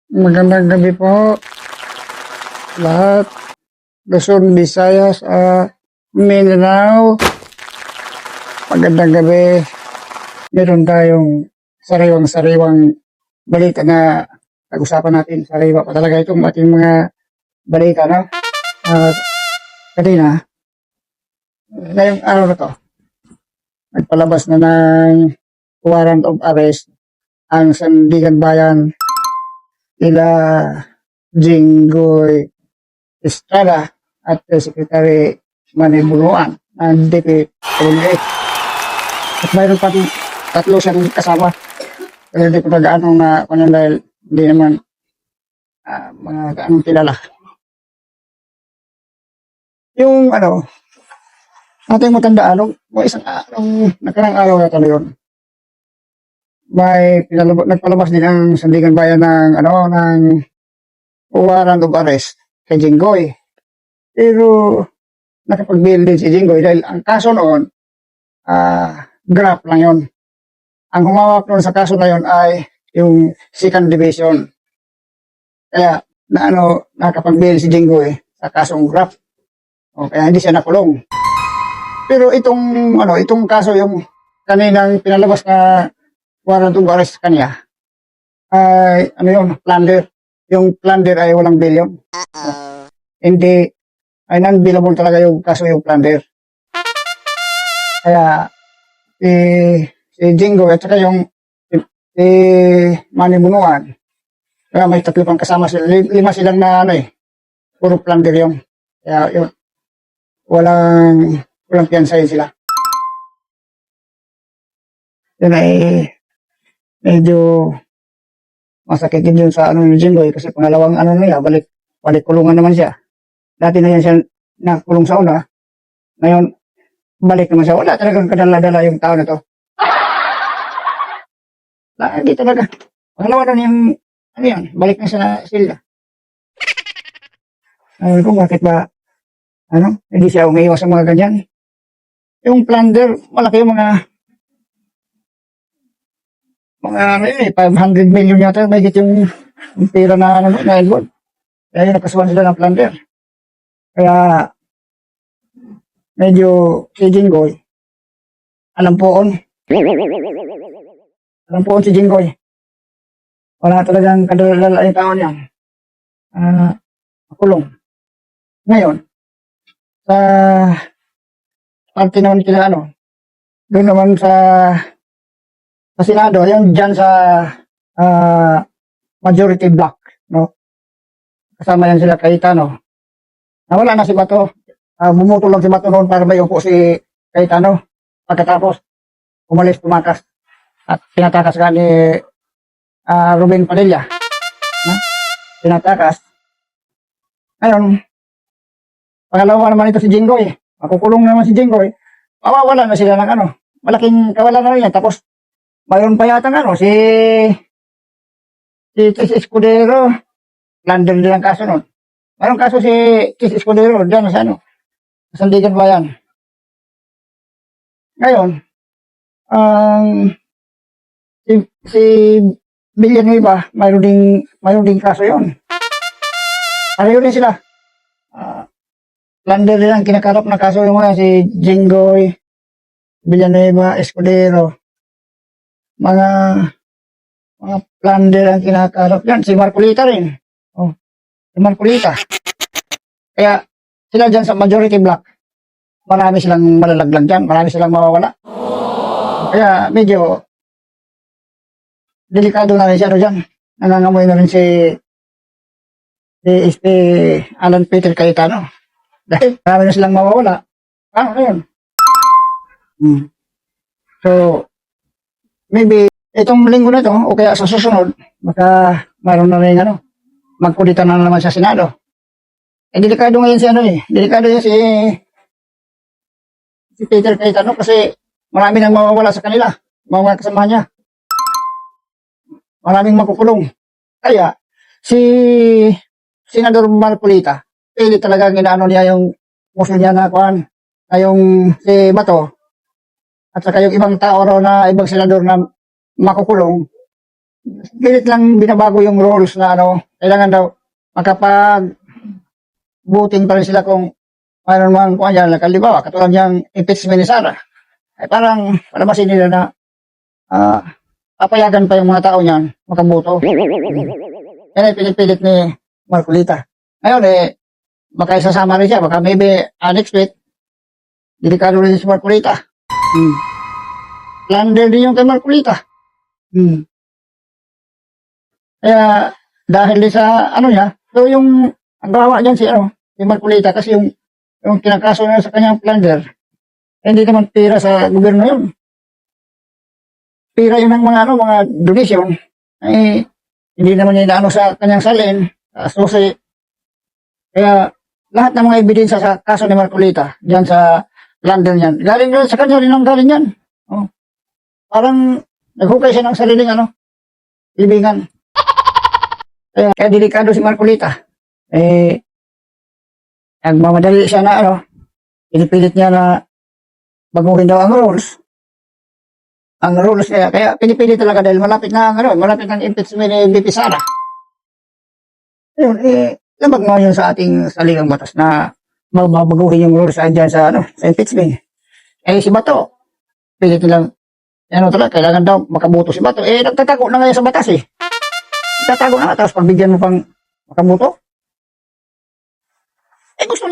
Magandang gabi po lahat. Luzon, Visayas, Mindanao. Magandang gabi. Meron tayong sariwang-sariwang balita na pag-usapan natin. Sariwa pa talaga itong ating mga balita, no? Kanina, ngayong araw na to, nagpalabas na ng warrant of arrest ang Sandigan Bayan nila Jinggoy Estrada at Secretary Manny Bunuan ng DPWH. At mayroon pati tatlo siyang kasama. Pero hindi ko na gaano na kanya dahil hindi naman mga gaanong kilala. Yung ating matandaan, isang nakarang araw na talaga yun. May nagpalabas din ang Sandigan Bayan ng warrant of arrest kay Jinggoy. Pero nakapag-bail din si Jinggoy dahil ang kaso noon, graft lang yon. Ang humawak noon sa kaso na yon ay yung second division. Kaya nakapag-bail si Jinggoy sa kasong graft. O, kaya hindi siya nakulong. Pero itong kaso yung kaninang pinalabas na warrant of arrest kanya ay plunder. Yung plunder ay walang bail yun. Hindi ay non-bailable talaga yung kaso yung plunder. Kaya si Jingo at saka yung si Manny Bunuan, kaya may tatlo pang kasama sila, lima silang na puro plunder yung. Kaya yun, walang piyansa yun sila. Yun ay medyo masakit din yun sa yung Jingo kasi pangalawang niya, balik kulungan naman siya. Dati na yan siya nakulong sa una. Ngayon, balik naman siya. Wala talagang kadala-dala yung tao na to. Hindi talaga. Pangalawa na yung, balik na siya na sila. Ayun kung bakit ba, hindi siya umiiwas sa mga ganyan. Yung plunder, malaki yung mga 500 million yata, may yung pera na involved. Kaya yung nakasuhan sila ng plunder. Kaya, medyo si Jinggoy, alam poon si Jinggoy. Wala talagang kadalala yung tao niya. Makulong. Ngayon, sa parte naman kila doon naman sa Senado, yung dyan sa majority block, no? Kasama yan sila Cayetano. Nawala na si Bato. Bumuto lang si Bato noon para may upo si Cayetano. Pagkatapos, tumakas. At pinatakas ka ni Ruben Padilla. Pinatakas. Ngayon, pangalawa naman ito si Jinggoy. Makukulong naman si Jinggoy. Mawawala na sila ng malaking kawalan na rin yan. Tapos, mayroon pa yata si Chis Escudero. Plunder din ang kaso nun. Mayroong kaso si Chis Escudero dyan sa Sandigan Bayan. Ngayon, si Villanueva, mayroon ding kaso yon. Pareho din sila. Plunder din ang kinakarap na kaso yung si Jinggoy, Villanueva, Escudero. Mga plunder ang kinakarap yan. Si Marcolita rin. Si Marcolita. Kaya sila dyan sa majority block, marami silang malalaglag dyan. Marami silang mawawala. Kaya medyo delikado na rin siya dyan. Nangangamoy na rin si SP Alan Peter Cayetano. Dahil marami na silang mawawala. Paano na yun? So, maybe itong linggo na to o kaya sa susunod, baka mayroon na rin magkudita na naman sa Senado. Delikado ngayon si delikado yan si Peter Cayetano kasi marami nang mawawala sa kanila, mga kasama niya. Maraming makukulong. Kaya, si Senador Marcolita, pili talaga niya yung motion niya na yung si Bato, at saka yung ibang tao raw na ibang senador na makukulong, pilit lang binabago yung rules na ano, kailangan daw makapag-voting pa rin sila kung mayroon mang kung yan, halimbawa, katulad niyang impeachment ni Sara. Ay parang palamasin nila na ah, papayagan pa yung mga tao niyan makaboto. Yan ay pinipilit ni Marcolita. Ngayon baka isasama rin siya, baka maybe next week, delikado rin si Marcolita. Lander din yung kay Marcolita. Kaya dahil din sa ano niya, so yung ang gawa niyan si Marcolita kasi yung kinakaso niya sa kanyang plunder, hindi naman pira sa gobyerno yun. Pira yun ng mga donation. Hindi naman niya inaano sa kanyang salin, susi. Kaya lahat ng mga ebidensya sa kaso ni Marcolita, diyan sa plunder niyan, galing doon sa kanya rin ang galing yan. Parang naghukay siya ng sariling libingan. Kaya delikado si Marcolita. Nagmamadali siya na pinipilit niya na baguhin daw ang rules. Ang rules kaya pinipilit talaga dahil malapit na malapit ng impeachment ni VP Sara. Ayun, labag nga yun sa ating saligang batas na mabaguhin yung rules dyan sa impeachment. Si Bato, pilit nilang, talaga, kailangan daw makaboto si Bato. Nagtatago na ngayon sa batas Nagtatago na nga, tapos pagbigyan mo pang makaboto. Gusto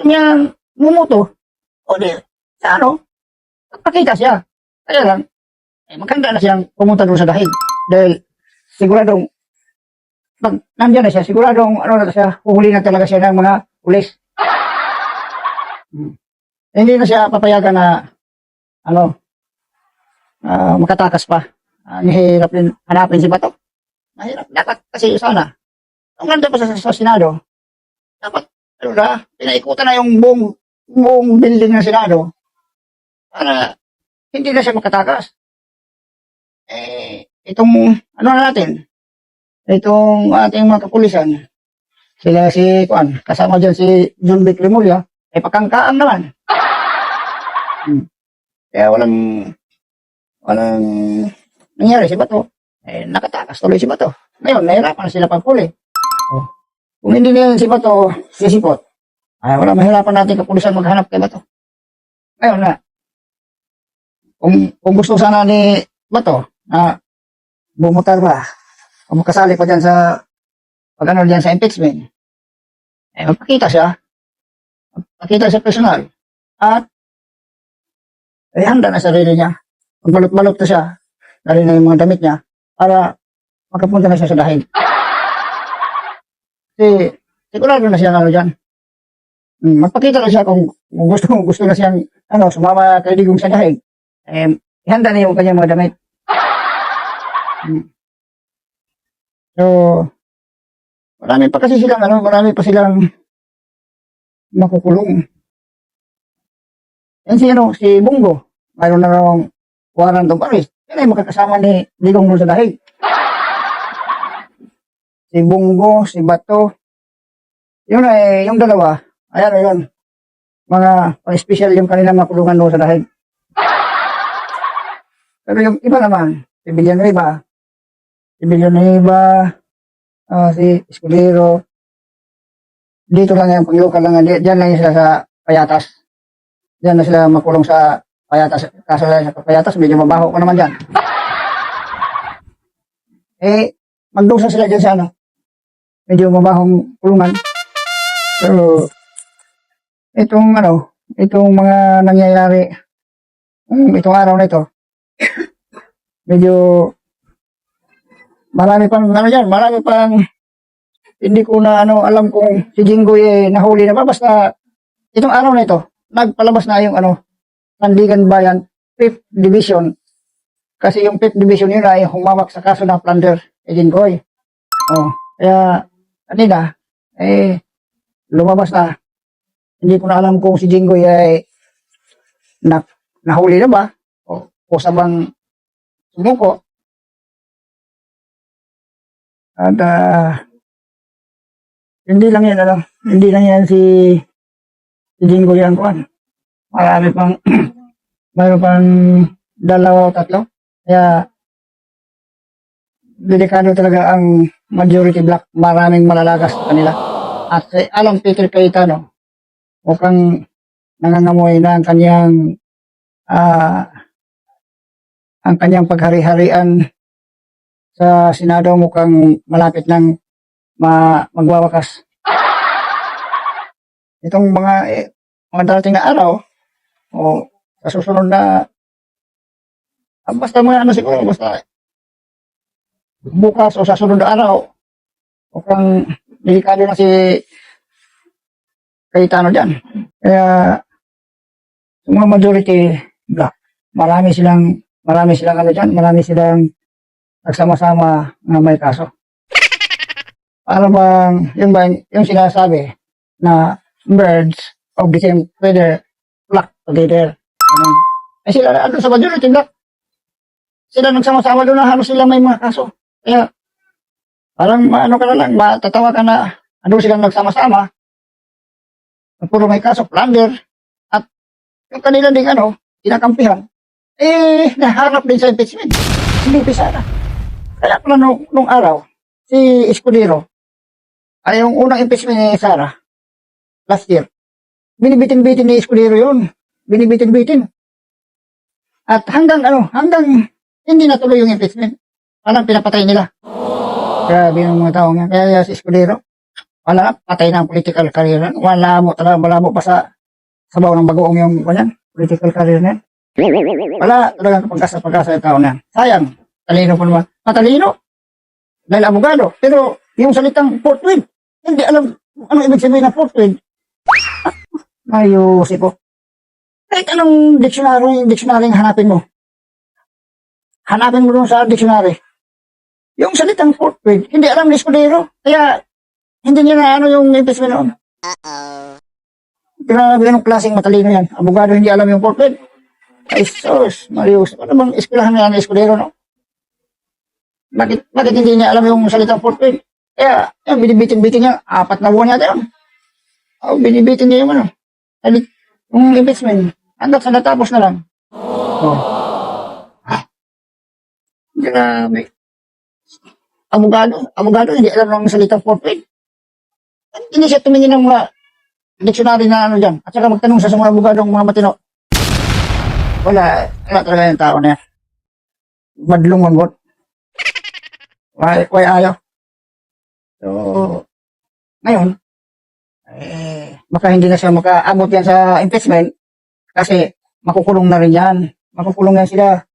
niyang mumoto. O di, sa magpakita siya. Kaya lang, maganda na siyang pumunta doon sa dahig. Dahil, siguradong, pag nandiyan na siya, siguradong, na siya, uhuli na talaga siya ng mga pulis. Hindi na siya papayagan na, makatakas pa. Nahihirap din hanapin si Bato. Mahirap. Dapat kasi sana, ang ganda pa sa Senado, dapat, pinaikutan na yung buong building ng Senado para hindi na siya makatakas. Itong, natin, itong ating mga kapulisan, sila kasama dyan si John Vic Remulla, pagkangkaan naman. Kaya walang nangyari si Bato. Nakatakas tuloy si Bato. Ngayon, nahirapan sila pagpuli. Kung hindi na si Bato sisipot, wala mahirapan natin kapulisan maghanap kay Bato. Ngayon na, kung gusto sana ni Bato na bumutar ba, kung makasali pa dyan sa dyan sa impeachment, magpakita siya personal, at handa na sarili niya. Magbalot-balot na siya, dahil na yung mga damit niya, para makapunta na siya sa dahig. Kasi, sigurado na siya dyan. Magpakita na siya kung gusto na siyang, sumama kay Digong sa dahig. Ihanda na yung kanyang mga damit. So, marami pa silang makukulong. Yan si Bongo, mayroon na raw warrant of arrest. Yan ay makakasama ni Digong doon sa dahig. Si Bongo, si Bato, yung dalawa, yun, mga special yung kanilang makulungan doon sa dahig. Pero yung iba naman, si Villanueva, si Escudero, dito lang yan, pag-local lang yan, dyan lang sila sa Payatas. Dyan na sila makulong sa Payatas. Kaso sa Payatas, medyo mabaho ko naman dyan. Magdusa sila dyan sa medyo mabahong kulungan. Pero, itong mga nangyayari, itong araw na ito, medyo marami pang hindi ko na alam kung si Jinggoy nahuli na ba. Basta itong araw na ito, nagpalabas na yung Sandigan Bayan 5th Division. Kasi yung 5th Division yun ay humawak sa kaso ng plunder kay Jinggoy. Kaya kanina, lumabas na. Hindi ko na alam kung si Jinggoy ay nahuli na ba o sabang sumuko. At hindi lang yan si Jinggoy ang kuwan. Marami pang mayroon pang 2 o 3. Kaya delikado talaga ang majority black. Maraming malalagas sa kanila. At alam Peter Cayetano, mukhang nangangamoy na ah, ang kanyang paghari-harian sa Senado, mukhang malapit ng magwawakas. Itong mga darating na araw, o sa susunod na, basta mga ano siguro, basta bukas o sa sunod na araw, mukhang delikado na si Cayetano dyan. Kaya, yung mga majority black, marami silang ano dyan, marami silang nagsama-sama na may kaso. Para bang, yung sinasabi na birds of the same feather flock together. Eh sila, ano sa majority black, sila nagsama-sama doon na halos sila may mga kaso. Kaya, parang ano ka na lang, matatawa ka na, ano silang nagsama-sama, puro may kaso, plunder, at yung kanila ding kinakampihan, naharap din sa impeachment. Hindi pisara. Kaya pala nung araw, si Escudero, ay yung unang impeachment ni Sara, last year, binibitin-bitin ni Escudero yun. Binibitin-bitin. At hanggang hindi natuloy yung impeachment. Parang pinapatay nila. Grabe yung mga tao niya. Kaya si Escudero, wala, patay na ang political career. Wala mo pa sa sabaw ng bagoong yung political career na yan. Wala talagang pagkasa yung tao na yan. Sayang. Talino pa naman. Matalino. Dahil abogado. Pero yung salitang fourth wheel, hindi alam ano ibig sabihin ng fourth wheel. Ayusin ko. Kahit anong dictionary hanapin mo. Hanapin mo dun sa dictionary. Yung salitang fourth wheel, hindi alam ni Escudero. Kaya hindi niya na yung impeachment noon. Grabe yung klaseng matalino yan. Abogado hindi alam yung fourth wheel. Ay sus, Marius. Ano bang eskwelahan na yan ni Escudero, no? Bakit hindi niya alam yung salitang fourth wheel? Kaya, binibitin niya, 4 na buwan yata yun. Binibitin niya yung impeachment. Hanggang sa natapos na lang. Grabe. Abogado, hindi alam ng salitang fourth wheel. Hindi siya tumingin ng mga dictionary na dyan. At saka magtanong sa mga abogadong mga matino. Wala talaga yung tao na yan. Madlong manggot. Why ayaw? So, ngayon, baka hindi na siya makaabot yan sa impeachment kasi makukulong na rin yan. Makukulong yan sila.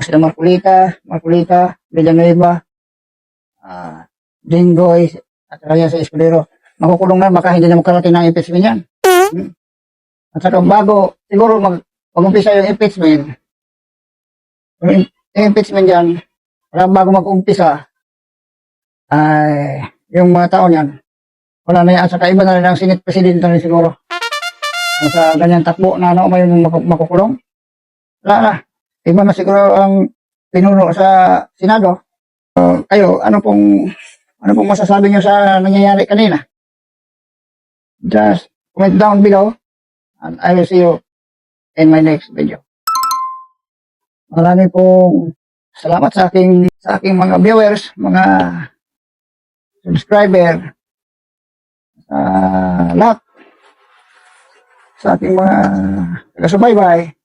Sila Marcolita, Villanueva, Jinggoy, at saka yan sa Escudero. Makukulong na, baka hindi na makarating ng impeachment yan. At saka siguro mag-umpisa yung impeachment yan, bago mag-umpisa, ay, yung mga tao niyan, wala na yan. At saka iba na rin ang Senate President na rin siguro. Sa ganyan takbo na may makukulong. Wala na. Iba na siguro ang pinuno sa Senado. Kayo, ano pong masasabi nyo sa nangyayari kanina? Just comment down below and I will see you in my next video. Marami pong salamat sa aking mga viewers, mga subscriber, lahat sa ating mga taga-subaybay.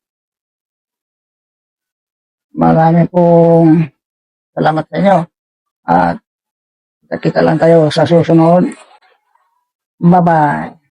Marami pong salamat sa inyo. At kita lang tayo sa susunod. Bye-bye.